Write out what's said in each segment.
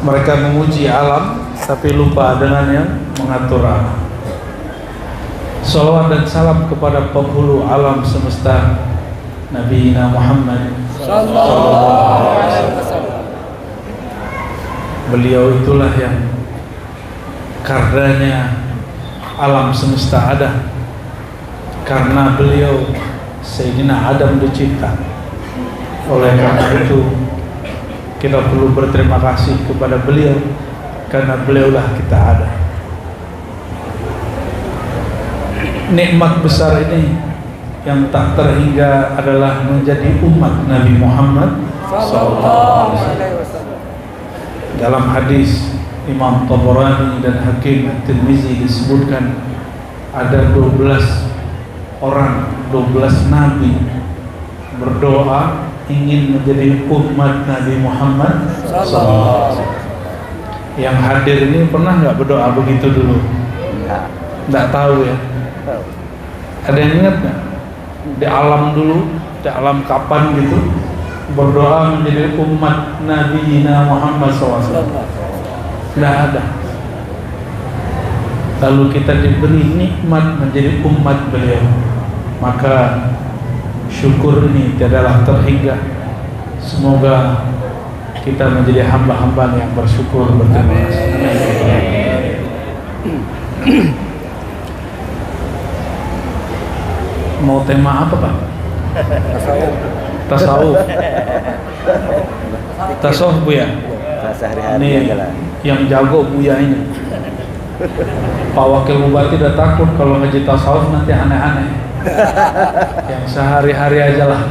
Mereka memuji alam tapi lupa dengan yang mengatur alam. Salawat dan salam kepada penghulu alam semesta, Nabi Muhammad sallallahu alaihi wasallam. Beliau itulah yang karenanya alam semesta ada. Karena beliau Sayyidina Adam dicipta. Oleh karena itu kita perlu berterima kasih kepada beliau, karena beliaulah kita ada. Nikmat besar ini yang tak terhingga adalah menjadi umat Nabi Muhammad sallallahu alaihi wasallam. Dalam hadis Imam Tabarani dan Hakim At-Tirmizi disebutkan ada 12 orang, 12 nabi berdoa ingin menjadi umat Nabi Muhammad sallallahu alaihi wasallam. Yang hadir ini pernah nggak berdoa begitu dulu? Nggak tahu ya. Ada yang ingat nggak? Di alam dulu, di alam kapan gitu berdoa menjadi umat Nabi Muhammad SAW? Nggak ada. Lalu kita diberi nikmat menjadi umat beliau, maka syukur ini tiadalah terhingga. Semoga kita menjadi hamba-hamba yang bersyukur berterima kasih. Mau tema apa, Pak? Tasawuf. Tasawuf Buya. Ini yang jago Buya ini. Pak Wakil Bupati udah takut kalau ngaji tasawuf nanti aneh-aneh. Yang sehari-hari aja lah.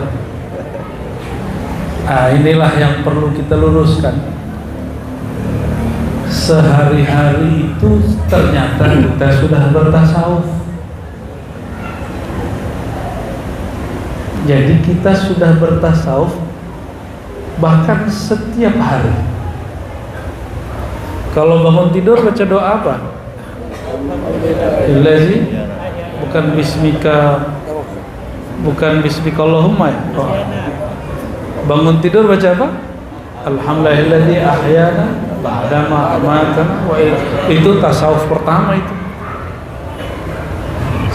Inilah yang perlu kita luruskan. Sehari-hari itu ternyata kita sudah bertasawuf. Jadi kita sudah bertasawuf bahkan setiap hari. Kalau bangun tidur baca doa apa? Ilazi, bukan bismika, bukan bismikallahumma ya? Oh. Bangun tidur baca apa? Alhamdulillahilladzi ahyana ba'dama amatana wa itu tasawuf pertama itu.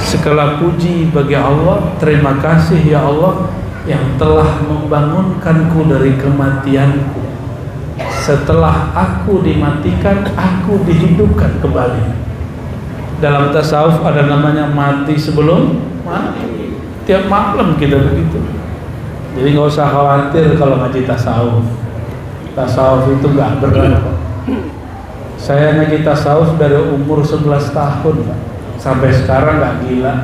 Segala puji bagi Allah, terima kasih ya Allah yang telah membangunkanku dari kematianku. Setelah aku dimatikan, aku dihidupkan kembali. Dalam tasawuf ada namanya mati sebelum mati. Tiap malam kita begitu. Jadi nggak usah khawatir kalau ngaji tasawuf. Tasawuf itu nggak berat. Saya ngaji tasawuf dari umur 11 tahun, Pak. Sampai sekarang nggak gila.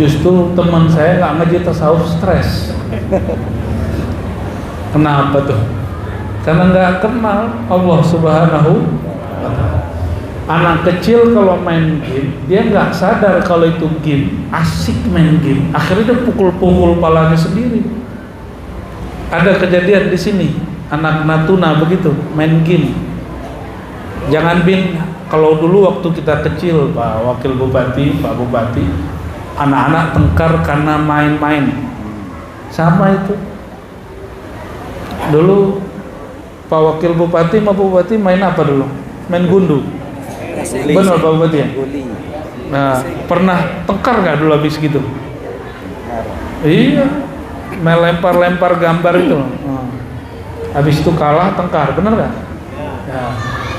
Justru teman saya nggak ngaji tasawuf stres. Kenapa tuh? Karena nggak kenal Allah Subhanahu wa Ta'ala. Anak kecil kalau main game, dia nggak sadar kalau itu game, asik main game. Akhirnya dia pukul-pukul palanya sendiri. Ada kejadian di sini, anak Natuna begitu, main game. Jangan kalau dulu waktu kita kecil, Pak Wakil Bupati, Pak Bupati, anak-anak tengkar karena main-main. Sama itu. Dulu Pak Wakil Bupati sama Bupati main apa dulu? Main gundu. Benar Pak Bupati ya? Nah, pernah tengkar nggak dulu habis gitu? Iya, melempar-lempar gambar itu. Habis itu kalah tengkar, benar nggak? Ya.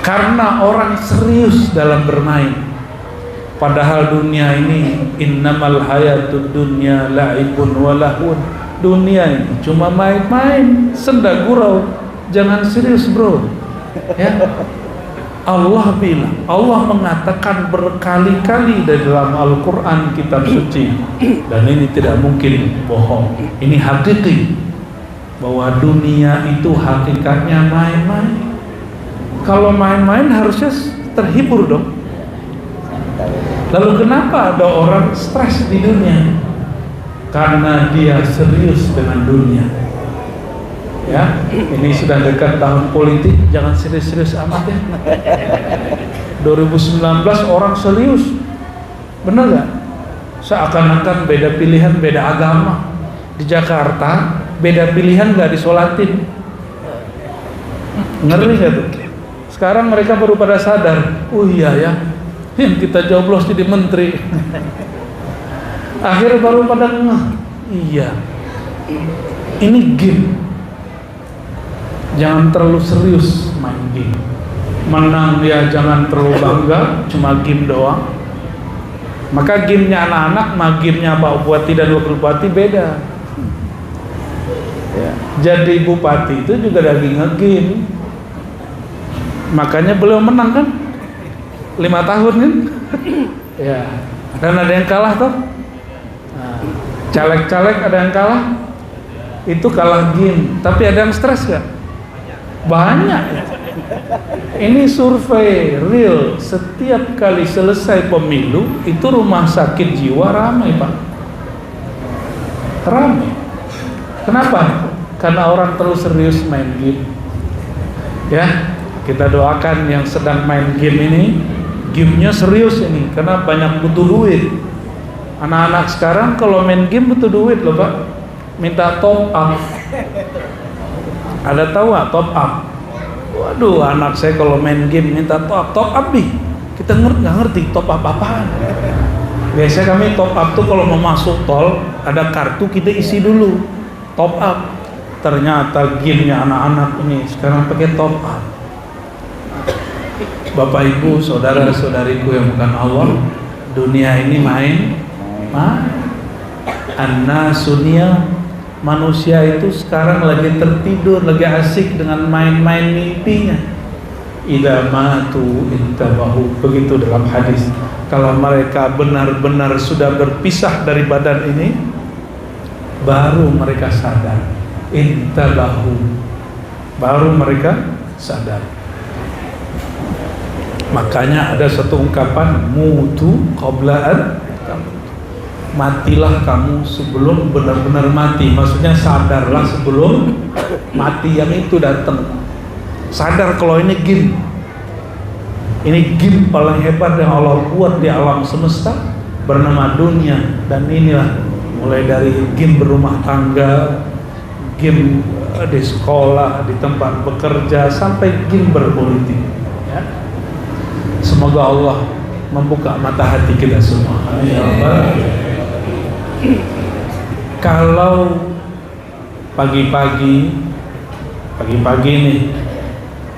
Karena orang serius dalam bermain. Padahal dunia ini innamal hayatud dunya la'ibun wa lahun. Dunia ini cuma main-main, senda gurau. Jangan serius, bro. Ya. Allah bilang, Allah mengatakan berkali-kali di dalam Al-Quran kitab suci, dan ini tidak mungkin bohong, ini hakiki, bahwa dunia itu hakikatnya main-main. Kalau main-main harusnya terhibur dong. Lalu kenapa ada orang stres di dunia? Karena dia serius dengan dunia. Ya, ini sudah dekat tahun politik, jangan serius-serius amat ya. 2019 orang serius, benar gak? Seakan-akan beda pilihan, beda agama. Di Jakarta beda pilihan gak disolatin. Ngeri gak tuh? Sekarang mereka baru pada sadar, oh iya ya, yang kita joblos jadi menteri. Akhirnya baru pada ngeh, iya, ini game. Jangan terlalu serius main game. Menang dia jangan terlalu bangga, cuma game doang. Maka gamenya anak-anak, mah gamenya Pak Bupati dan Wakil Bupati beda. Ya. Jadi bupati itu juga lagi nge-game. Makanya beliau menang kan 5 tahun kan. Ya. Dan ada yang kalah tuh. Nah, caleg-caleg ada yang kalah. Itu kalah game. Tapi ada yang stres gak? Banyak. Ini survei real. Setiap kali selesai pemilu itu rumah sakit jiwa ramai Pak. Ramai. Kenapa? Karena orang terlalu serius main game. Ya, kita doakan yang sedang main game ini, gamenya serius ini, karena banyak butuh duit. Anak-anak sekarang kalau main game butuh duit loh Pak. Minta top up. Ada tahu nggak top up? Waduh, anak saya kalau main game minta top up nih. Kita nggak ngerti top up apaan. Biasanya kami top up tuh kalau mau masuk tol, ada kartu kita isi dulu. Top up. Ternyata gamenya anak-anak ini sekarang pakai top up. Bapak Ibu, saudara-saudariku yang bukan Allah, dunia ini main. An-nasunia, manusia itu sekarang lagi tertidur, lagi asik dengan main-main mimpinya. Idza matu intabahu, begitu dalam hadis. Kalau mereka benar-benar sudah berpisah dari badan ini, baru mereka sadar. Intabahu, baru mereka sadar. Makanya ada satu ungkapan, mutu qabla an tamut. Matilah kamu sebelum benar-benar mati. Maksudnya sadarlah sebelum mati yang itu datang. Sadar kalau ini game. Ini game paling hebat yang Allah buat di alam semesta, bernama dunia. Dan inilah mulai dari game berumah tangga, game di sekolah, di tempat bekerja, sampai game berpolitik. Ya. Semoga Allah membuka mata hati kita semua. Kalau pagi-pagi nih,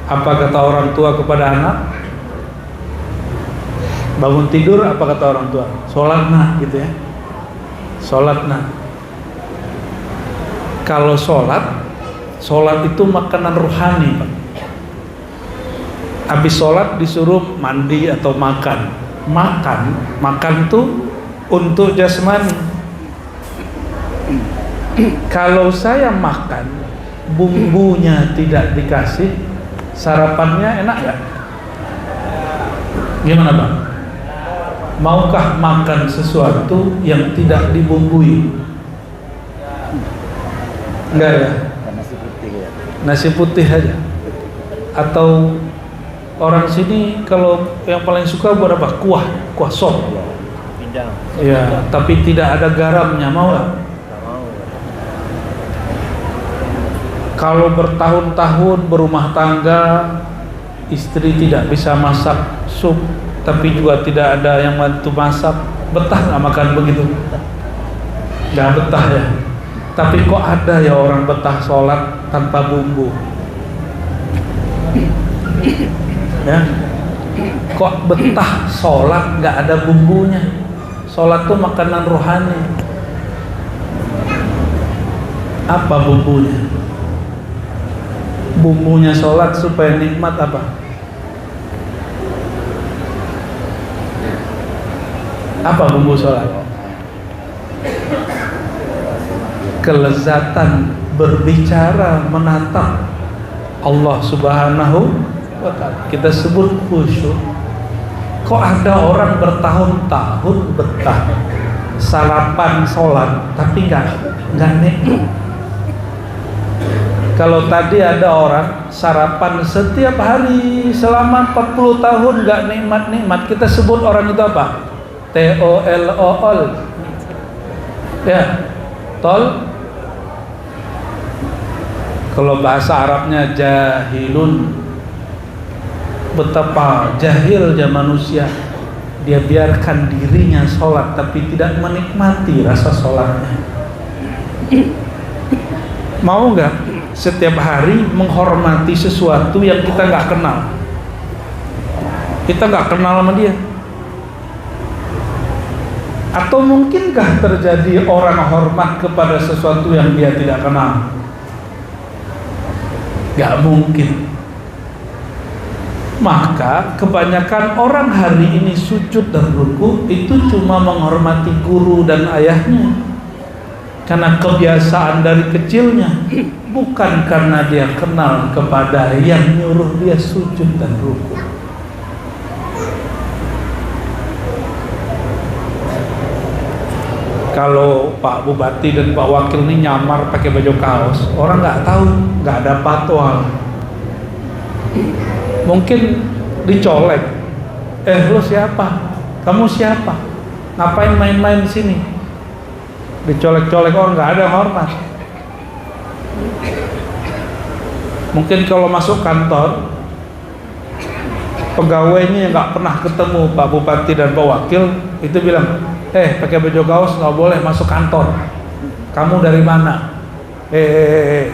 apa kata orang tua kepada anak? Bangun tidur, apa kata orang tua? Sholat nak, gitu ya. Sholat nak. Kalau sholat itu makanan rohani Pak. Habis sholat disuruh mandi atau makan. Makan tuh untuk jasmani. Kalau saya makan bumbunya tidak dikasih, sarapannya enak gak? Gimana Bang? Maukah makan sesuatu yang tidak dibumbui? Enggak ya? Nasi putih aja. Atau orang sini kalau yang paling suka buat apa? Kuah sop. Ya, tapi tidak ada garamnya, mau gak? Kalau bertahun-tahun berumah tangga, istri tidak bisa masak sup, tapi juga tidak ada yang bantu masak, betah nggak makan begitu? Nggak betah ya. Tapi kok ada ya orang betah sholat tanpa bumbu? Ya, kok betah sholat nggak ada bumbunya? Sholat tuh makanan rohani. Apa bumbunya? Bumbunya sholat supaya nikmat apa? Apa bumbu sholat? Kelezatan berbicara, menatap Allah Subhanahu wa ta'ala. Kita sebut khusyuk. Kok ada orang bertahun-tahun betah sarapan sholat tapi nggak nikmat? Kalau tadi ada orang sarapan setiap hari selama 40 tahun nggak nikmat-nikmat, kita sebut orang itu apa? TOLOL. Ya, tol. Kalau bahasa Arabnya jahilun, betapa jahilnya manusia, dia biarkan dirinya sholat tapi tidak menikmati rasa sholatnya. Mau nggak setiap hari menghormati sesuatu yang kita nggak kenal? Kita nggak kenal sama dia. Atau mungkinkah terjadi orang hormat kepada sesuatu yang dia tidak kenal? Gak mungkin. Maka kebanyakan orang hari ini sujud dan ruku itu cuma menghormati guru dan ayahnya, karena kebiasaan dari kecilnya, bukan karena dia kenal kepada yang nyuruh dia sujud dan ruku. Kalau Pak Bupati dan Pak Wakil ini nyamar pakai baju kaos, orang nggak tahu, nggak ada patwal. Mungkin dicolek. Lu siapa? Kamu siapa? Ngapain main-main di sini? Dicolek-colek, orang nggak ada hormat. Mungkin kalau masuk kantor, pegawainya yang nggak pernah ketemu Pak Bupati dan Pak Wakil itu bilang, pakai baju kaos nggak boleh masuk kantor. Kamu dari mana?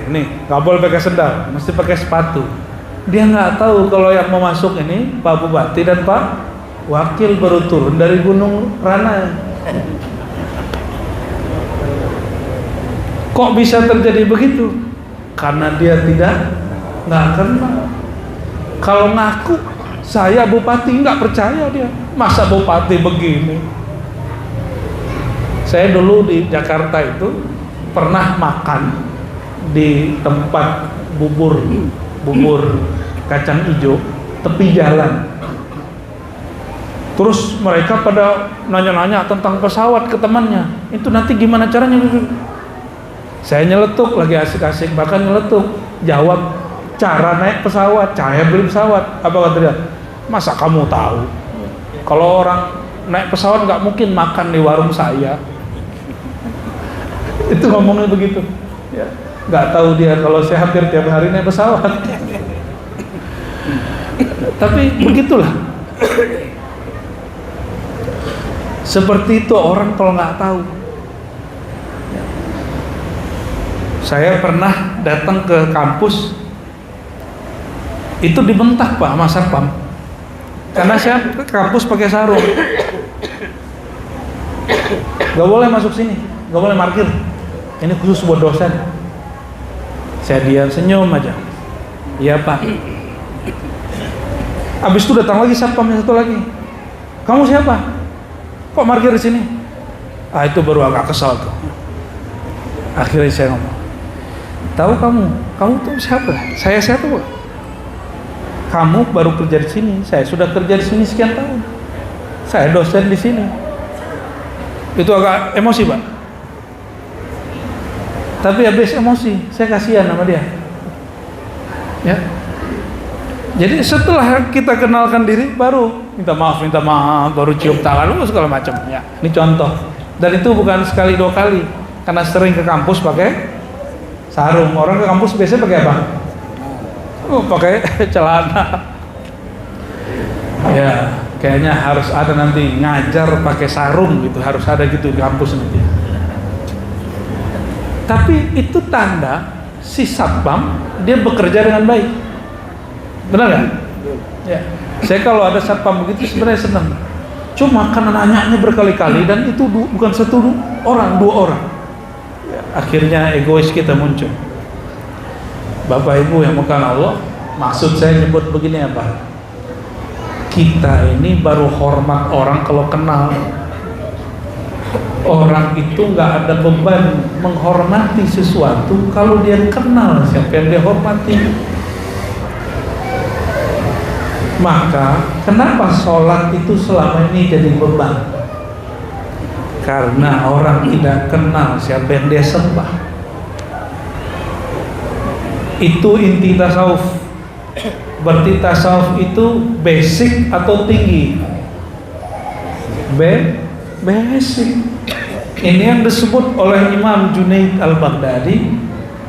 Nih nggak boleh pakai sendal, mesti pakai sepatu. Dia nggak tahu kalau yang mau masuk ini Pak Bupati dan Pak Wakil baru turun dari Gunung Rana. Kok bisa terjadi begitu? Karena dia nggak kenal. Kalau ngaku saya Bupati, nggak percaya dia. Masa Bupati begini? Saya dulu di Jakarta itu pernah makan di tempat bubur kacang hijau tepi jalan. Terus mereka pada nanya-nanya tentang pesawat ke temannya. Itu nanti gimana caranya? Saya nyeletuk, lagi asik-asik bahkan nyeletuk, jawab cara naik pesawat, saya beli pesawat. Apa kata dia? Masa kamu tahu? Kalau orang naik pesawat nggak mungkin makan di warung saya. Itu ngomongnya begitu ya. Nggak tahu dia kalau saya hampir tiap hari naik pesawat. Tapi begitulah, seperti itu orang kalau nggak tahu. Saya pernah datang ke kampus, itu dibentak Pak sama Satpam, karena saya ke kampus pakai sarung. Nggak boleh masuk sini, nggak boleh parkir. Ini khusus buat dosen. Saya diam, senyum aja. Iya Pak. Abis itu datang lagi satpam yang satu lagi. Kamu siapa? Kok parkir di sini? Itu baru agak kesal tuh. Akhirnya saya ngomong, tahu kamu tuh siapa? Saya siapa Pak? Kamu baru kerja di sini. Saya sudah kerja di sini sekian tahun. Saya dosen di sini. Itu agak emosi Pak. Tapi habis emosi, saya kasihan sama dia. Ya. Jadi setelah kita kenalkan diri, baru minta maaf, baru cium tangan, segala macam. Ya. Ini contoh. Dan itu bukan sekali dua kali, karena sering ke kampus pakai sarung. Orang ke kampus biasanya pakai apa? Pakai celana. Ya, kayaknya harus ada nanti ngajar pakai sarung gitu, harus ada gitu di kampus nanti. Tapi itu tanda si satpam dia bekerja dengan baik. Benar nggak? Ya. Saya kalau ada satpam begitu sebenarnya senang. Cuma karena nanyanya berkali-kali dan itu bukan satu orang, dua orang. Ya, akhirnya egois kita muncul. Bapak Ibu yang bukan Allah, maksud saya nyebut begini apa? Kita ini baru hormat orang kalau kenal. Orang itu nggak ada beban menghormati sesuatu kalau dia kenal siapa yang dia hormati. Maka kenapa sholat itu selama ini jadi beban? Karena orang tidak kenal siapa yang dia sembah. Itu inti tasawuf. Berarti tasawuf itu basic atau tinggi? Basic. Ini yang disebut oleh Imam Junaid al-Baghdadi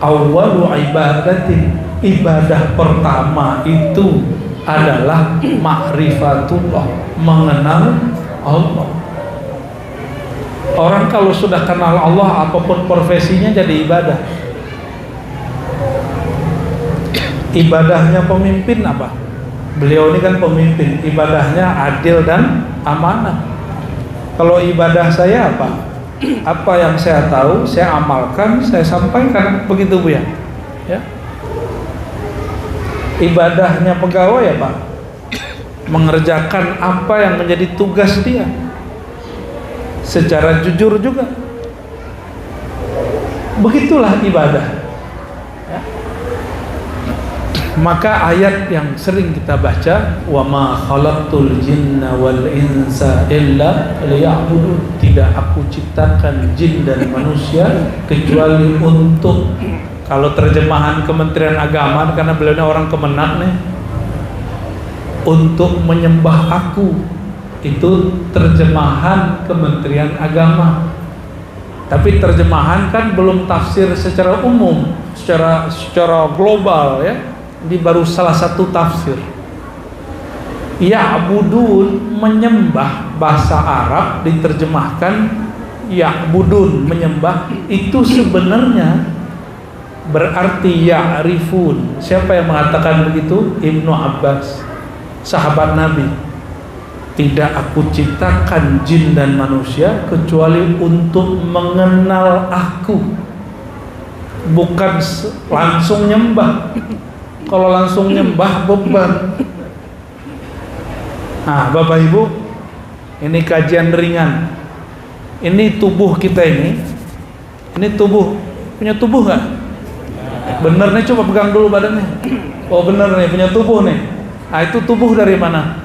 awwalu ibadatin, ibadah pertama itu adalah ma'rifatullah, mengenal Allah. Orang kalau sudah kenal Allah, apapun profesinya jadi ibadah. Ibadahnya pemimpin apa? Beliau ini kan pemimpin, ibadahnya adil dan amanah. Kalau ibadah saya apa? Apa yang saya tahu, saya amalkan, saya sampaikan, begitu Bu ya. Ya. Ibadahnya pegawai apa? Mengerjakan apa yang menjadi tugas dia secara jujur juga. Begitulah ibadah. Ya. Maka ayat yang sering kita baca, wa ma khalaqtul jinna wal insa illa liya'budun, tidak aku ciptakan jin dan manusia kecuali untuk, kalau terjemahan Kementerian Agama, karena beliau ini orang Kemenak nih, untuk menyembah aku, itu terjemahan Kementerian Agama. Tapi terjemahan kan belum tafsir secara umum, secara global ya. Ini baru salah satu tafsir. Ya'budun, menyembah, bahasa Arab diterjemahkan ya'budun, menyembah, itu sebenarnya berarti ya'rifun. Siapa yang mengatakan begitu? Ibnu Abbas, sahabat Nabi. Tidak aku ciptakan jin dan manusia kecuali untuk mengenal aku, bukan langsung nyembah. Kalau langsung nyembah beban. Nah, Bapak Ibu, ini kajian ringan. Ini tubuh kita ini tubuh, punya tubuh nggak? Bener nih, coba pegang dulu badannya. Oh bener nih, punya tubuh nih. Nah, itu tubuh dari mana?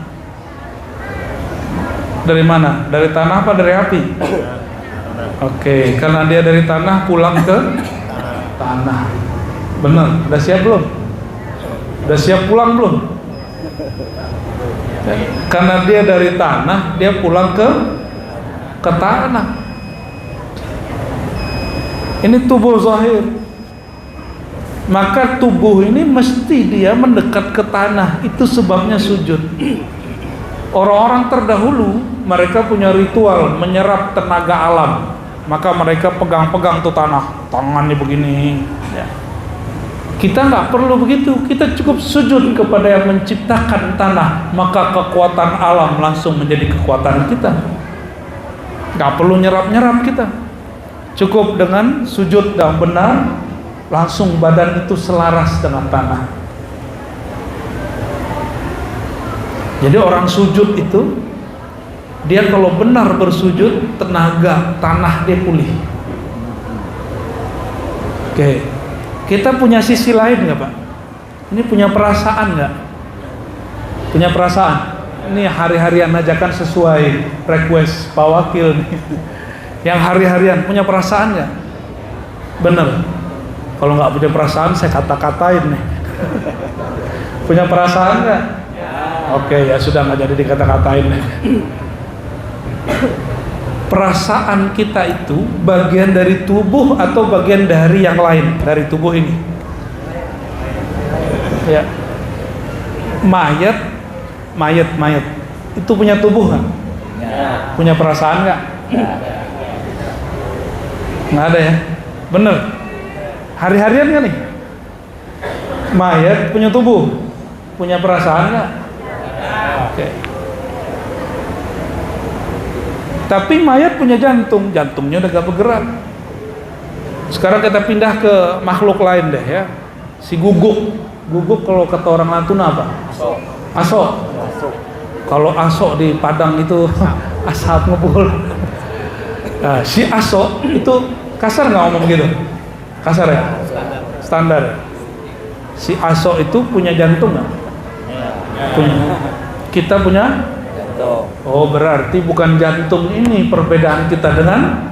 Dari mana? Dari tanah apa dari api? Oke, karena dia dari tanah, pulang ke tanah. Bener, udah siap belum? Udah siap pulang belum? Karena dia dari tanah, dia pulang ke tanah. Ini tubuh zahir. Maka tubuh ini mesti dia mendekat ke tanah. Itu sebabnya sujud. Orang-orang terdahulu, mereka punya ritual menyerap tenaga alam. Maka mereka pegang-pegang tuh tanah, tangannya begini ya. Kita nggak perlu begitu, kita cukup sujud kepada yang menciptakan tanah, maka kekuatan alam langsung menjadi kekuatan kita. Nggak perlu nyerap-nyerap kita, cukup dengan sujud yang benar, langsung badan itu selaras dengan tanah. Jadi orang sujud itu, dia kalau benar bersujud, tenaga tanah dia pulih. Oke. Kita punya sisi lain nggak Pak? Ini punya perasaan nggak? Punya perasaan? Ini hari-harian ajakan sesuai request Pak Wakil nih. Yang hari-harian punya perasaan nggak? Bener. Kalau nggak punya perasaan saya kata-katain nih. Punya perasaan nggak? Oke ya sudah, nggak jadi dikata-katain nih. Perasaan kita itu bagian dari tubuh atau bagian dari yang lain dari tubuh ini? Ya. Mayat itu punya tubuh nggak? Punya perasaan nggak? Nggak ada ya? Bener. Hari-harian kan nih? Mayat punya tubuh, punya perasaan nggak? Oke. Tapi mayat punya jantung, jantungnya udah gak bergerak. Sekarang kita pindah ke makhluk lain deh ya. Si guguk kalau kata orang Natuna apa? Aso. Kalau aso di Padang itu asap ngebul. Nah, si aso itu kasar nggak ngomong gitu? Kasar ya? Standar. Si aso itu punya jantung nggak? Punya. Kita punya? Oh berarti bukan jantung ini perbedaan kita dengan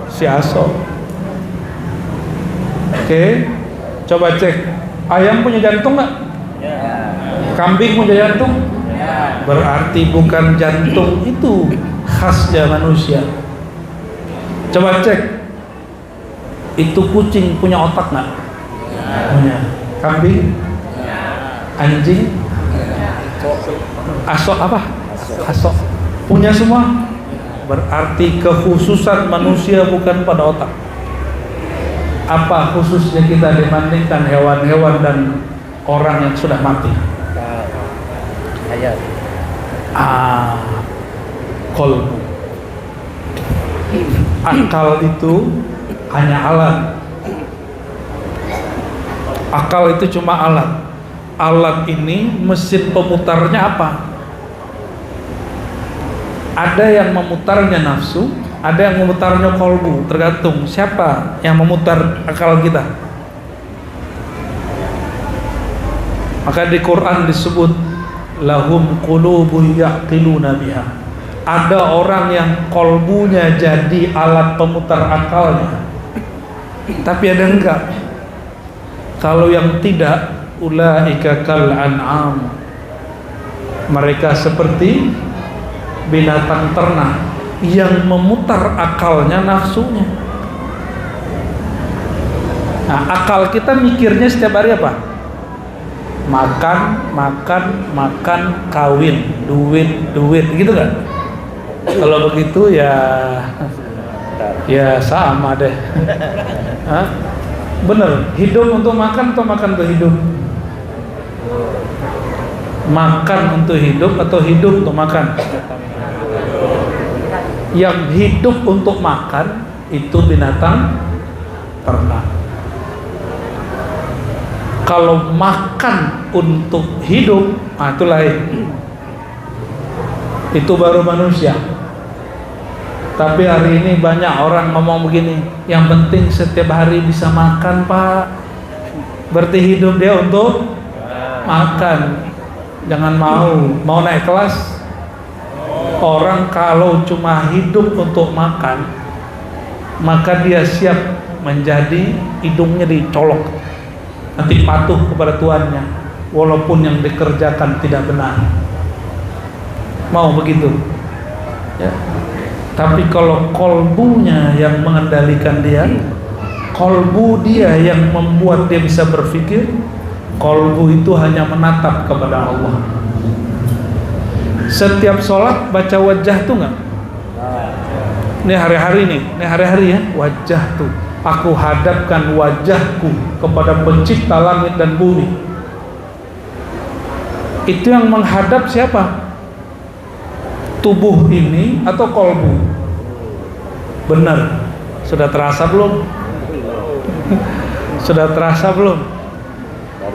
si aso. Oke, coba cek. Ayam punya jantung nggak? Kambing punya jantung? Berarti bukan jantung itu khasnya manusia. Coba cek. Itu kucing punya otak nggak? Punya. Kambing? Anjing? Asok apa? Asok. Punya semua? Berarti kekhususan manusia bukan pada otak. Apa khususnya kita dibandingkan hewan-hewan dan orang yang sudah mati? Kolbu. Akal itu hanya alat. Akal itu cuma alat. Alat ini mesin pemutarnya apa? Ada yang memutarnya nafsu, ada yang memutarnya kolbu. Tergantung siapa yang memutar akal kita. Maka di Quran disebut lahum qulubun yaqiluna biha. Ada orang yang kolbunya jadi alat pemutar akalnya, tapi ada enggak. Kalau yang tidak, ulaika kal an'am, mereka seperti binatang ternak yang memutar akalnya nafsunya. Nah, akal kita mikirnya setiap hari apa? Makan, kawin, duit, gitu kan? Kalau begitu ya sama deh. Hah? Bener, hidup untuk makan atau makan untuk hidup? Makan untuk hidup atau hidup untuk makan? Yang hidup untuk makan itu binatang ternak. Kalau makan untuk hidup, itu lain. Itu baru manusia. Tapi hari ini banyak orang ngomong begini, yang penting setiap hari bisa makan, Pak. Berarti hidup dia untuk makan. Jangan mau naik kelas. Orang kalau cuma hidup untuk makan, maka dia siap menjadi hidungnya dicolok, nanti patuh kepada tuannya walaupun yang dikerjakan tidak benar. Mau begitu ya. Tapi kalau kolbunya yang mengendalikan dia, kolbu dia yang membuat dia bisa berpikir, kolbu itu hanya menatap kepada Allah. Setiap sholat baca wajah tuh nggak? Ini hari-hari ya, wajah tuh. Aku hadapkan wajahku kepada pencipta langit dan bumi. Itu yang menghadap siapa? Tubuh ini atau kolbu? Benar. Sudah terasa belum? Sudah terasa belum?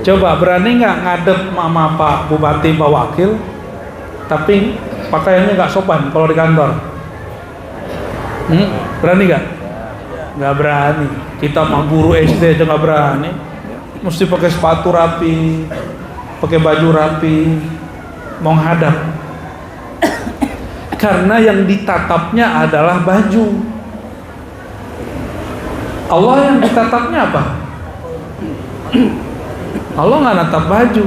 Coba berani nggak ngadep mama Pak Bupati, Pak Wakil, tapi pakaiannya nggak sopan kalau di kantor? Berani nggak? Nggak berani. Kita mah guru SD aja nggak berani. Mesti pakai sepatu rapi, pakai baju rapi, mau hadap. Karena yang ditatapnya adalah baju. Allah yang ditatapnya apa? Allah nggak natap baju.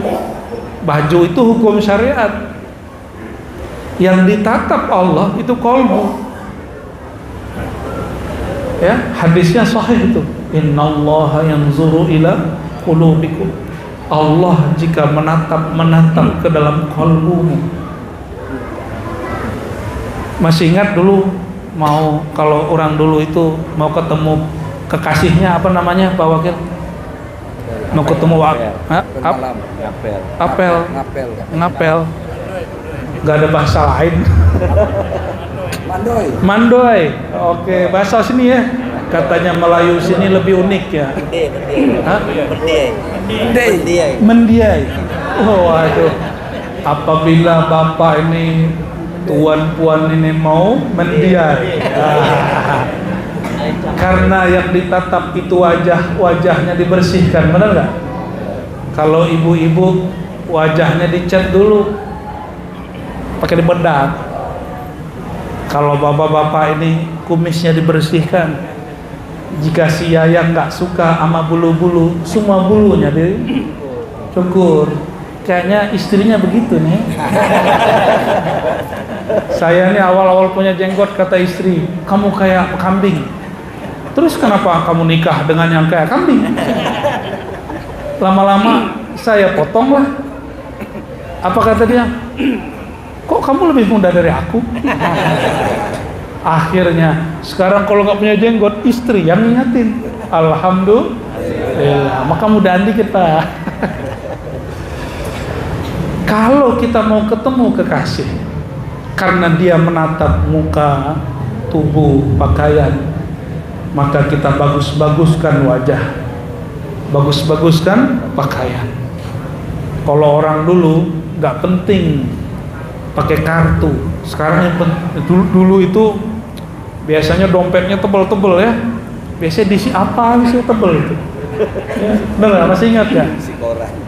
Baju itu hukum syariat. Yang ditatap Allah itu kolbu. Ya, hadisnya sahih itu. Innallaha yanzuru ila qulubikum. Allah jika menatap ke dalam kolbumu. Masih ingat dulu kalau orang dulu itu mau ketemu kekasihnya, apa namanya Pak Wakil? Mau ketemu ngapel. Gak ada bahasa lain. Mandoy. Oke, bahasa sini ya. Katanya Melayu sini lebih unik ya. Mendiai. Oh, aduh. Apabila Bapak ini tuan-puan ini mau mendiai. Karena yang ditatap itu wajahnya dibersihkan, benar nggak? Kalau ibu-ibu wajahnya dicat dulu, pakai dibedak. Kalau bapak-bapak ini kumisnya dibersihkan. Jika si Yayang nggak suka sama bulu-bulu, semua bulunya dicukur. Kayaknya istrinya begitu nih. Saya nih awal-awal punya jenggot, kata istri, kamu kayak kambing. Terus kenapa kamu nikah dengan yang kayak kambing? Lama-lama saya potong lah. Apa kata dia? Kok kamu lebih muda dari aku? Akhirnya sekarang kalau nggak punya jenggot, istri yang ngingetin. Alhamdulillah, maka mudahan dikit Pak. Kalau kita mau ketemu kekasih karena dia menatap muka, tubuh, pakaian, maka kita bagus-baguskan wajah, bagus-baguskan pakaian. Kalau orang dulu nggak penting pakai kartu, sekarang yang dulu itu biasanya dompetnya tebel-tebel ya, biasanya diisi apa sih tebel itu ya, benar masih ingat ya?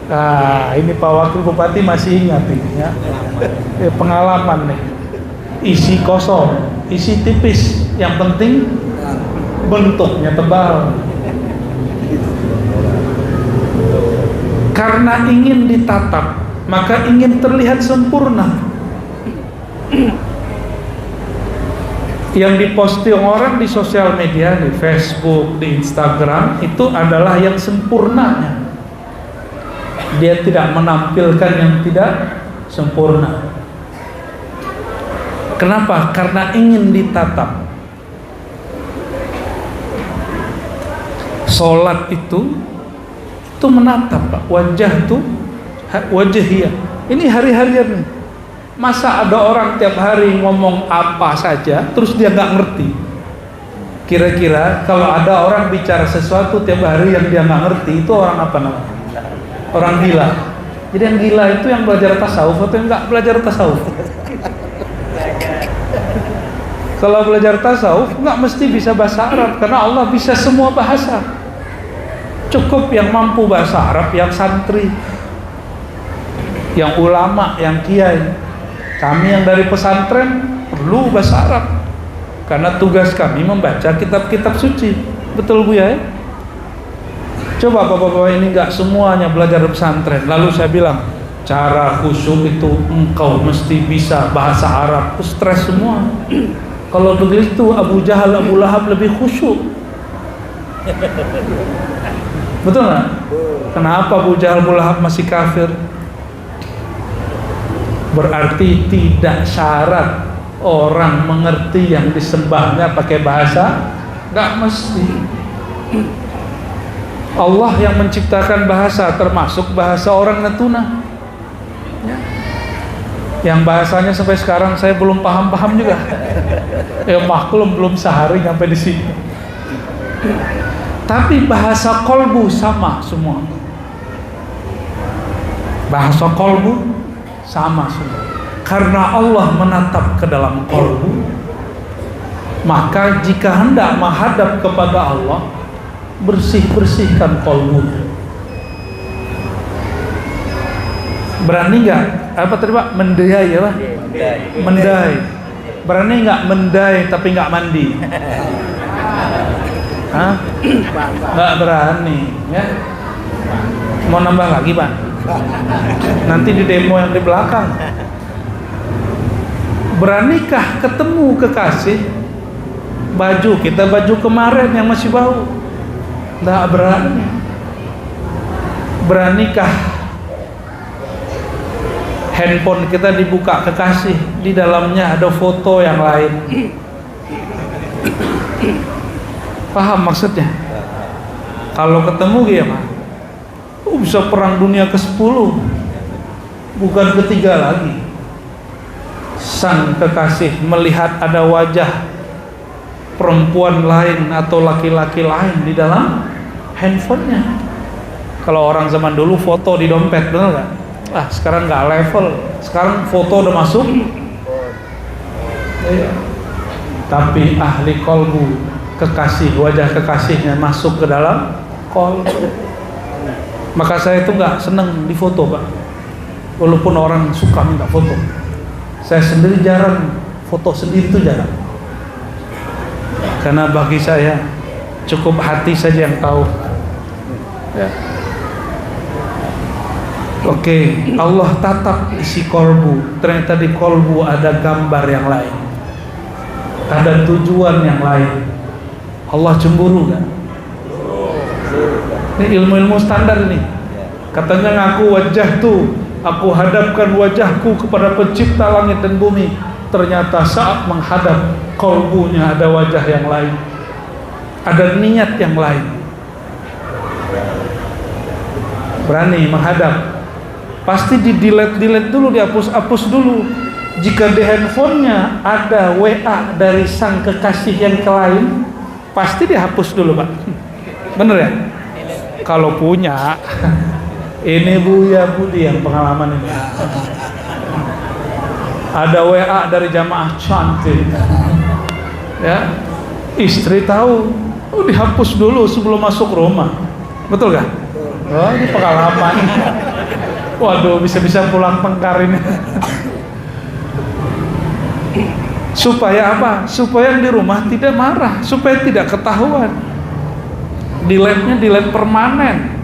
Nah ini Pak Wakil Bupati masih ingat ini ya, pengalaman nih. Isi kosong, isi tipis, yang penting bentuknya tebal. Karena ingin ditatap, maka ingin terlihat sempurna. Yang diposting orang di sosial media, di Facebook, di Instagram, itu adalah yang sempurnanya. Dia tidak menampilkan yang tidak sempurna. Kenapa? Karena ingin ditatap. Sholat itu menatap Pak. Wajah itu wajahnya. Ini hari-harian nih. Masa ada orang tiap hari ngomong apa saja terus dia nggak ngerti? Kira-kira kalau ada orang bicara sesuatu tiap hari yang dia nggak ngerti, itu orang apa namanya? Orang gila. Jadi yang gila itu yang belajar tasawuf atau yang nggak belajar tasawuf? Kalau belajar tasawuf nggak mesti bisa bahasa Arab, karena Allah bisa semua bahasa. Cukup yang mampu bahasa Arab, yang santri, yang ulama, yang kiai. Kami yang dari pesantren perlu bahasa Arab, karena tugas kami membaca kitab-kitab suci. Betul Bu ya? Coba bapak-bapak ini nggak semuanya belajar pesantren. Lalu saya bilang, cara khusyuk itu engkau mesti bisa bahasa Arab. Stres semua. Kalau begitu Abu Jahal, Abu Lahab lebih khusyuk. Betul nggak? Kenapa Abu Jahal, Abu Lahab masih kafir? Berarti tidak syarat orang mengerti yang disembahnya pakai bahasa, nggak mesti. Allah yang menciptakan bahasa, termasuk bahasa orang Natuna ya. Yang bahasanya sampai sekarang saya belum paham-paham juga. Ya maklum belum sehari sampai di sini. Tapi bahasa kolbu sama semua. Bahasa kolbu sama semua. Karena Allah menatap ke dalam kolbu, maka jika hendak menghadap kepada Allah, bersihkan kolbunya. Berani nggak? Apa tadi Pak? Mendai ya Pak? Mendai. Berani nggak mendai tapi nggak mandi? Hah? Nggak berani ya? Mau nambah lagi Pak? Nanti di demo yang di belakang. Beranikah ketemu kekasih, baju kita baju kemarin yang masih bau? Nggak berani. Beranikah handphone kita dibuka kekasih, di dalamnya ada foto yang lain? Paham maksudnya? Kalau ketemu gimana? Bisa perang dunia ke-10, bukan ketiga lagi. Sang kekasih melihat ada wajah perempuan lain atau laki-laki lain di dalam handphonenya. Kalau orang zaman dulu foto di dompet, benar nggak? Ah, sekarang nggak level. Sekarang foto udah masuk. Tapi ahli kolbu, kekasih, wajah kekasihnya masuk ke dalam kolbu. Maka saya itu nggak seneng di foto Pak, walaupun orang suka minta foto. Saya sendiri jarang foto sendiri, itu jarang. Karena bagi saya cukup hati saja yang tahu ya. Oke, Allah tatap isi kolbu. Ternyata di kolbu ada gambar yang lain, ada tujuan yang lain. Allah cemburu kan? Ini ilmu-ilmu standar ini. Katanya ngaku wajahtu, aku hadapkan wajahku kepada pencipta langit dan bumi. Ternyata saat menghadap, kalbunya ada wajah yang lain, ada niat yang lain. Berani menghadap, pasti di-delete dulu, dihapus dulu. Jika di handphonenya ada WA dari sang kekasih yang lain, pasti dihapus dulu, Pak. Bener ya? Kalau punya. Ini Buya Budi yang pengalaman ini. Ada WA dari jamaah cantik, ya, istri tahu, dihapus dulu sebelum masuk rumah. Betul gak? Oh, ini pengalaman. Waduh, bisa-bisa pulang pengkar ini. Supaya apa? Supaya yang di rumah tidak marah, supaya tidak ketahuan. Delete-nya delete permanen.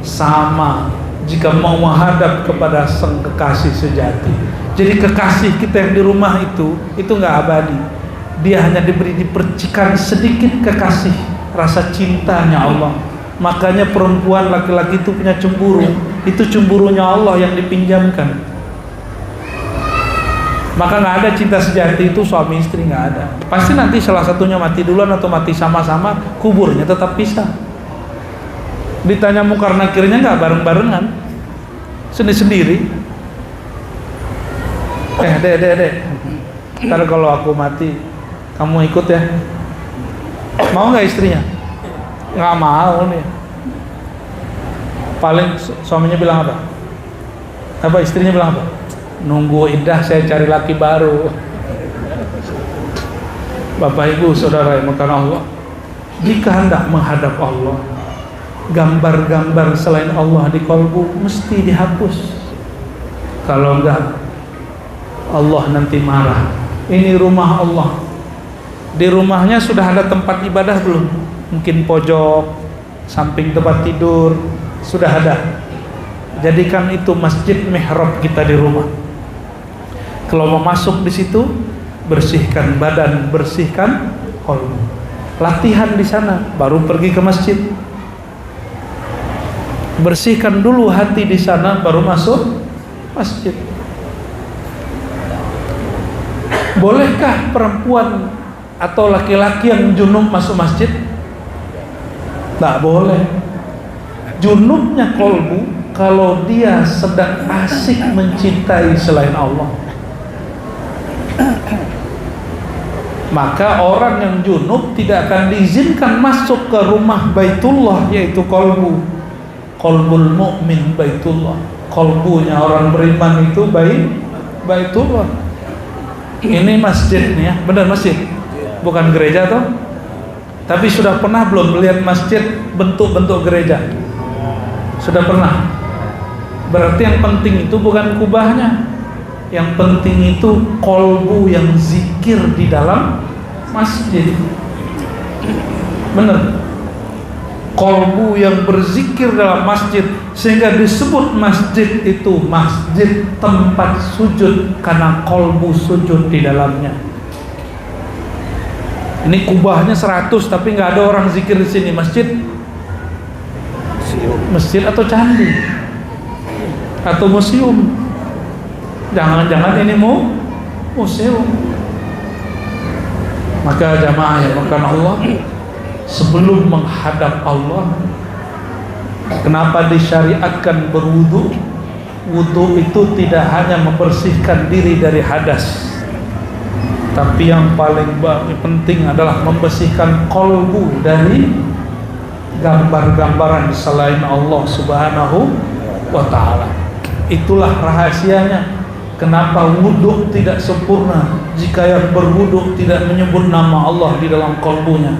Sama jika mau menghadap kepada sang kekasih sejati. Jadi kekasih kita yang di rumah itu nggak abadi. Dia hanya diberi dipercikan sedikit kekasih, rasa cintanya Allah. Makanya perempuan laki-laki itu punya cemburu. Itu cemburunya Allah yang dipinjamkan. Maka nggak ada cinta sejati itu suami istri, nggak ada. Pasti nanti salah satunya mati duluan atau mati sama-sama, kuburnya tetap pisah. Ditanya mungkar nakirnya nggak bareng-barengan, sendiri-sendiri. Dek, ntar kalau aku mati kamu ikut ya. Mau nggak istrinya? Nggak mau nih. Paling suaminya bilang apa? Apa istrinya bilang apa? Nunggu iddah saya cari laki baru. Bapak Ibu Saudara yang makan Allah, jika hendak menghadap Allah, gambar-gambar selain Allah di kalbu mesti dihapus. Kalau enggak, Allah nanti marah. Ini rumah Allah. Di rumahnya sudah ada tempat ibadah belum? Mungkin pojok, samping tempat tidur, sudah ada. Jadikan itu masjid mihrab kita di rumah. Kalau mau masuk di situ, bersihkan badan, bersihkan kalbu. Latihan di sana, baru pergi ke masjid. Bersihkan dulu hati di sana, baru masuk masjid. Bolehkah perempuan atau laki-laki yang junub masuk masjid? Tak boleh. Junubnya kalbu kalau dia sedang asik mencintai selain Allah. Maka orang yang junub tidak akan diizinkan masuk ke rumah Baitullah, yaitu kalbu. Qalbul mu'min Baitullah. Kalbunya orang beriman itu Baitullah. Ini masjid nih ya, benar masjid, bukan gereja toh. Tapi sudah pernah belum melihat masjid bentuk-bentuk gereja? Sudah pernah. Berarti yang penting itu bukan kubahnya, yang penting itu kalbu yang zikir di dalam masjid. Benar. Kalbu yang berzikir dalam masjid, sehingga disebut masjid itu masjid tempat sujud karena kalbu sujud di dalamnya. Ini kubahnya 100 tapi nggak ada orang zikir di sini. Masjid atau candi atau museum. Jangan-jangan ini museum. Maka jamaah yang makan Allah, sebelum menghadap Allah, kenapa disyariatkan berwudu? Wudu itu tidak hanya membersihkan diri dari hadas, tapi yang paling penting adalah membersihkan kalbu dari gambar-gambaran selain Allah Subhanahu wa ta'ala. Itulah rahasianya. Kenapa wudu tidak sempurna jika yang berwudu tidak menyebut nama Allah di dalam kalbunya.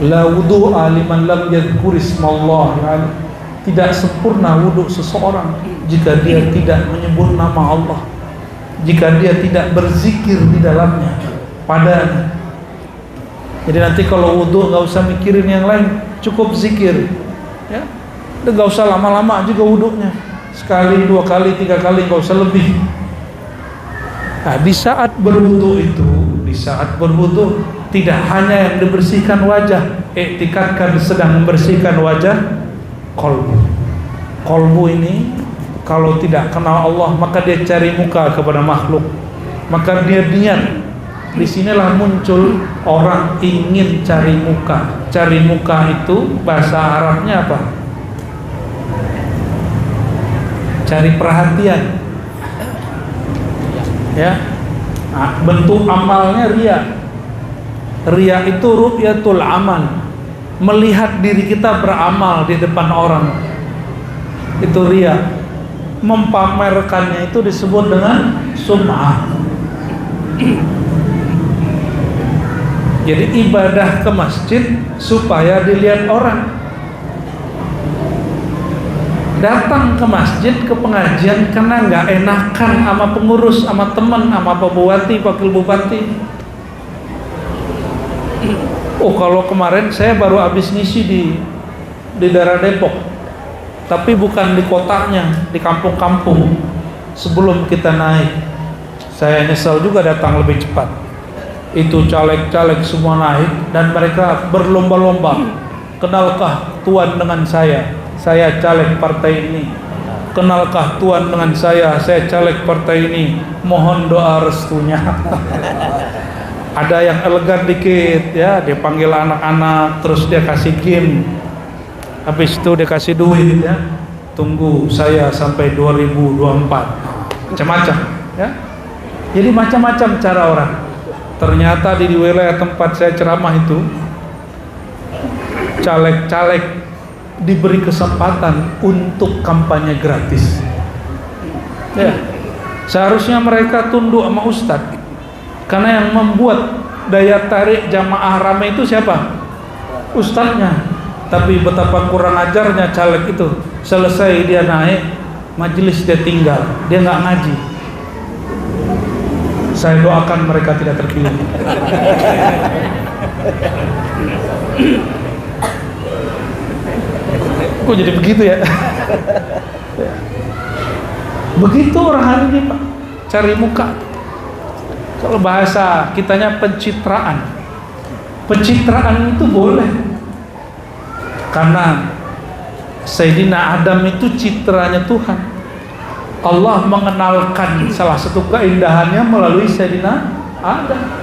La wudu'a liman lam yadhkur ismallah. Tidak sempurna wudu seseorang jika dia tidak menyebut nama Allah, jika dia tidak berzikir di dalamnya padanya. Jadi nanti kalau wudu nggak usah mikirin yang lain, cukup zikir, ya. Nggak usah lama-lama juga wudunya, sekali, 2 kali, 3 kali, nggak usah lebih. Nah, di saat berwudu tidak hanya yang dibersihkan wajah, iktikadkan sedang membersihkan wajah, kalbu. Kolbu ini kalau tidak kenal Allah maka dia cari muka kepada makhluk, maka dia niat. Disinilah muncul orang ingin cari muka. Cari muka itu bahasa Arabnya apa? Cari perhatian. Ya, bentuk amalnya riya. Riya itu ru'yatul amal, melihat diri kita beramal di depan orang. Itu riya. Mempamerkannya itu disebut dengan sum'ah. Jadi ibadah ke masjid supaya dilihat orang. Datang ke masjid, ke pengajian karena nggak enakan sama pengurus, sama teman, sama Pak Bupati, Wakil Bupati. Oh, kalau kemarin saya baru habis ngisi di daerah Depok, tapi bukan di kotanya, di kampung-kampung. Sebelum kita naik, saya nyesal juga datang lebih cepat. Itu caleg-caleg semua naik dan mereka berlomba-lomba. Kenalkah Tuan dengan saya caleg partai ini. Kenalkah Tuan dengan saya caleg partai ini. Mohon doa restunya. Ada yang elegan dikit ya, dia panggil anak-anak, terus dia kasih game. Habis itu dia kasih duit ya. Tunggu saya sampai 2024. Macam-macam ya. Jadi macam-macam cara orang. Ternyata di wilayah tempat saya ceramah itu, caleg-caleg diberi kesempatan untuk kampanye gratis. Ya, seharusnya mereka tunduk sama ustadz, karena yang membuat daya tarik jamaah ramai itu siapa? Ustadznya. Tapi betapa kurang ajarnya caleg itu. Selesai dia naik, majelis dia tinggal, dia nggak ngaji. Saya doakan mereka tidak terpilih. Kok jadi begitu ya? Begitu orang hari ini Pak, cari muka. Kalau bahasa kitanya pencitraan. Pencitraan itu boleh, karena Sayyidina Adam itu citranya Tuhan. Allah mengenalkan salah satu keindahannya melalui Sayyidina Adam.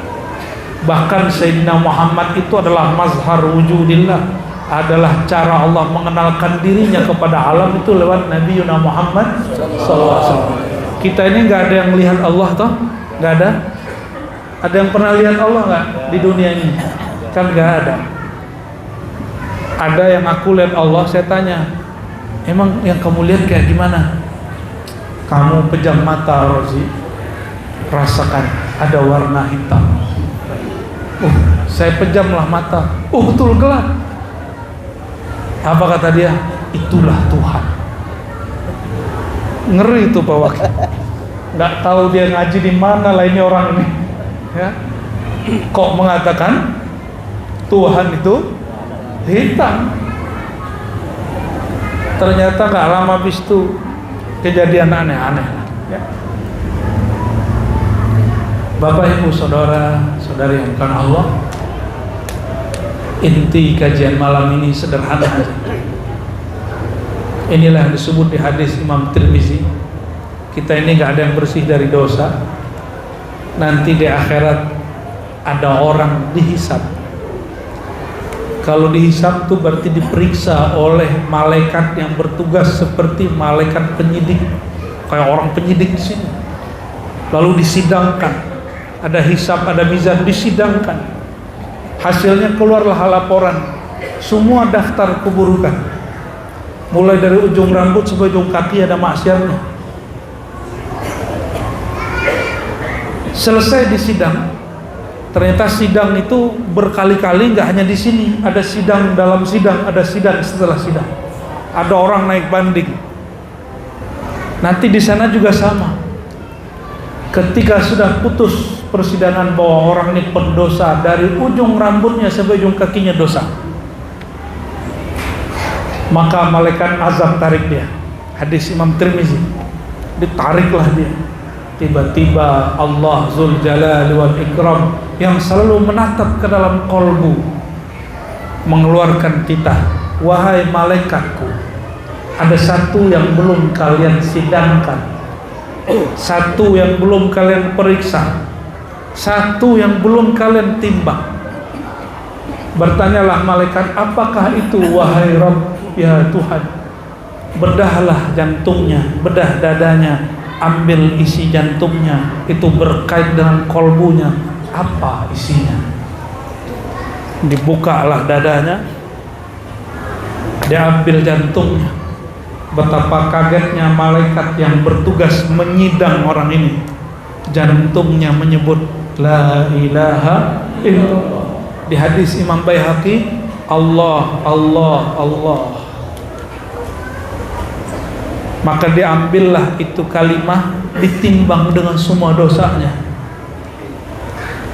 Bahkan Sayyidina Muhammad itu adalah mazhar wujudillah, adalah cara Allah mengenalkan dirinya kepada alam itu lewat Nabi Yuna Muhammad SAW. Kita ini nggak ada yang melihat Allah toh, nggak ada. Ada yang pernah lihat Allah nggak di dunia ini? Kan nggak ada. Ada yang aku lihat Allah, saya tanya, emang yang kamu lihat kayak gimana? Kamu pejam mata Rozi, rasakan ada warna hitam. Saya pejamlah mata. Betul gelap. Apa kata dia? Itulah Tuhan. Ngeri itu Pak Wakil. Nggak tahu dia ngaji di mana lah ini orang ini. Ya. Kok mengatakan Tuhan itu hitam? Ternyata nggak lama habis itu kejadian aneh-aneh ya. Bapak Ibu Saudara Saudari yang bukan Allah, inti kajian malam ini sederhana aja. Inilah yang disebut di hadis Imam Tirmizi, kita ini gak ada yang bersih dari dosa. Nanti di akhirat ada orang dihisab. Kalau dihisab itu berarti diperiksa oleh malaikat yang bertugas seperti malaikat penyidik, kayak orang penyidik di sini. Lalu disidangkan, ada hisab, ada mizan, disidangkan. Hasilnya keluarlah laporan, semua daftar keburukan, mulai dari ujung rambut sampai ujung kaki ada maksiatnya. Selesai disidang. Ternyata sidang itu berkali-kali, nggak hanya di sini, ada sidang dalam sidang, ada sidang setelah sidang. Ada orang naik banding. Nanti di sana juga sama. Ketika sudah putus persidangan bahwa orang ini pendosa dari ujung rambutnya sampai ujung kakinya dosa, maka malaikat azab tarik dia. Hadis Imam Tirmizi, ditariklah dia. Tiba-tiba Allah Zul Jalal wal Ikram yang selalu menatap ke dalam kolbu mengeluarkan titah, wahai malaikatku, ada satu yang belum kalian sidangkan, satu yang belum kalian periksa, satu yang belum kalian timbang. Bertanyalah malaikat, apakah itu wahai Rabb, ya Tuhan? Bedahlah jantungnya, bedah dadanya, ambil isi jantungnya, itu berkait dengan kolbunya, apa isinya? Dibukalah dadanya, diambil jantungnya. Betapa kagetnya malaikat yang bertugas menyidang orang ini. Jantungnya menyebut la ilaha illallah. Di hadis Imam Baihaqi, Allah, Allah, Allah. Maka diambillah itu kalimah, ditimbang dengan semua dosanya.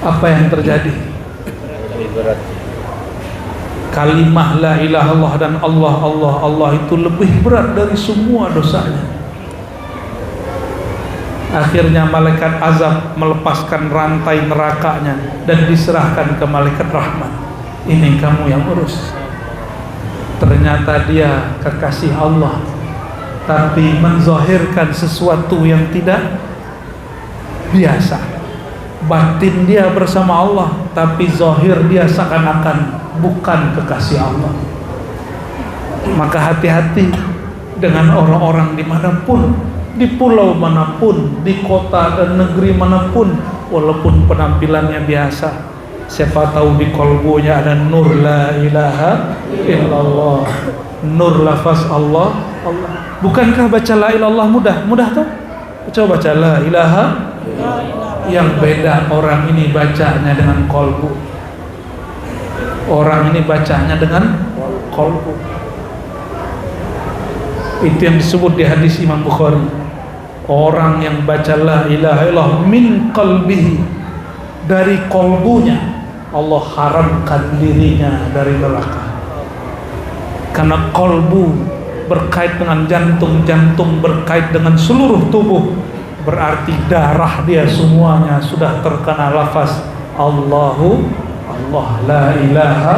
Apa yang terjadi? Kalimah la ilaha illallah dan Allah, Allah, Allah itu lebih berat dari semua dosanya. Akhirnya malaikat azab melepaskan rantai nerakanya dan diserahkan ke malaikat rahmat. Ini kamu yang urus. Ternyata dia kekasih Allah, tapi menzahirkan sesuatu yang tidak biasa. Batin dia bersama Allah, tapi zahir dia seakan-akan bukan kekasih Allah. Maka hati-hati dengan orang-orang dimanapun, di pulau manapun, di kota dan negeri manapun, walaupun penampilannya biasa, siapa tahu di kolbunya ada nur la ilaha illallah, nur lafaz Allah, Allah. Bukankah baca la ilallah mudah? Mudah tuh. Coba baca la ilaha. Yang beda orang ini bacanya dengan kolbu, orang ini bacanya dengan kolbu. Itu yang disebut di hadis Imam Bukhari, orang yang baca la ilaha illallah min qalbihi, dari kolbunya, Allah haramkan dirinya dari neraka. Karena kolbu berkait dengan jantung, jantung berkait dengan seluruh tubuh, berarti darah dia semuanya sudah terkena lafaz Allahu Allah, la ilaha.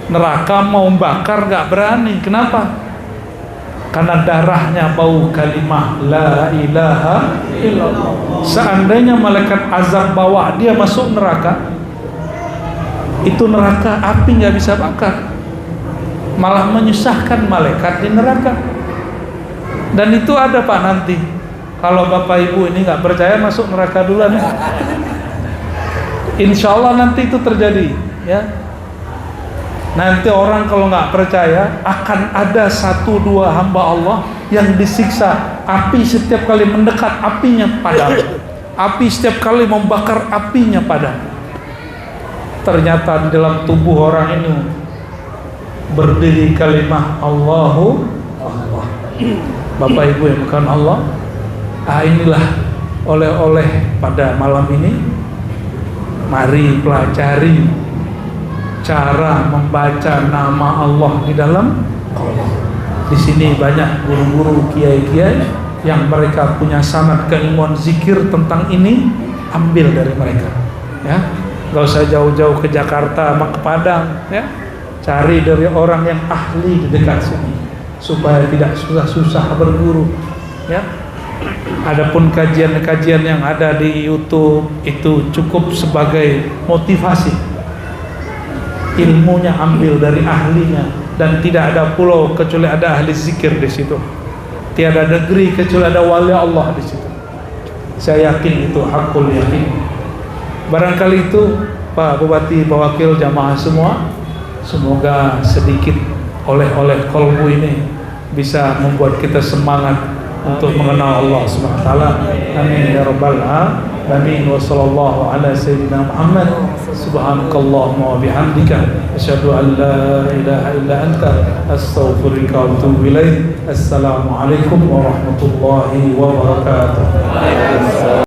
Neraka mau bakar gak berani. Kenapa? Karena darahnya bau kalimah la ilaha illallah. Seandainya malaikat azab bawa dia masuk neraka, itu neraka api gak bisa bakar, malah menyusahkan malaikat di neraka. Dan itu ada Pak nanti, kalau Bapak Ibu ini gak percaya masuk neraka duluan ya. Insya Allah nanti itu terjadi ya. Nanti orang kalau nggak percaya, akan ada 1-2 hamba Allah yang disiksa api, setiap kali mendekat apinya padam, api setiap kali membakar apinya padam. Ternyata di dalam tubuh orang ini berdiri kalimah Allahu Allah. Bapak Ibu yang bukan Allah, inilah oleh-oleh pada malam ini. Mari pelajari cara membaca nama Allah di dalam Quran. Di sini banyak guru-guru, kiai-kiai yang mereka punya sanad keilmuan zikir tentang ini, ambil dari mereka. Ya, nggak usah jauh-jauh ke Jakarta, sama ke Padang. Ya, cari dari orang yang ahli di dekat sini, supaya tidak susah-susah berguru. Ya, adapun kajian-kajian yang ada di YouTube itu cukup sebagai motivasi. Ilmunya ambil dari ahlinya, dan tidak ada pulau kecuali ada ahli zikir di situ. Tiada negeri kecuali ada wali Allah di situ. Saya yakin itu hakul yakin. Barangkali itu Pak Bupati, Pak Wakil, jamaah semua, semoga sedikit oleh-oleh kolbu ini bisa membuat kita semangat untuk mengenal Allah Subhanahu wa taala. Amin ya rabbal alamin. Wa sallallahu ala sayyidina Muhammad. Subhanakallahumma wa bihamdika asyhadu an la ilaha illa anta astaghfiruka wa atubu ilaik. Assalamualaikum warahmatullahi wabarakatuh.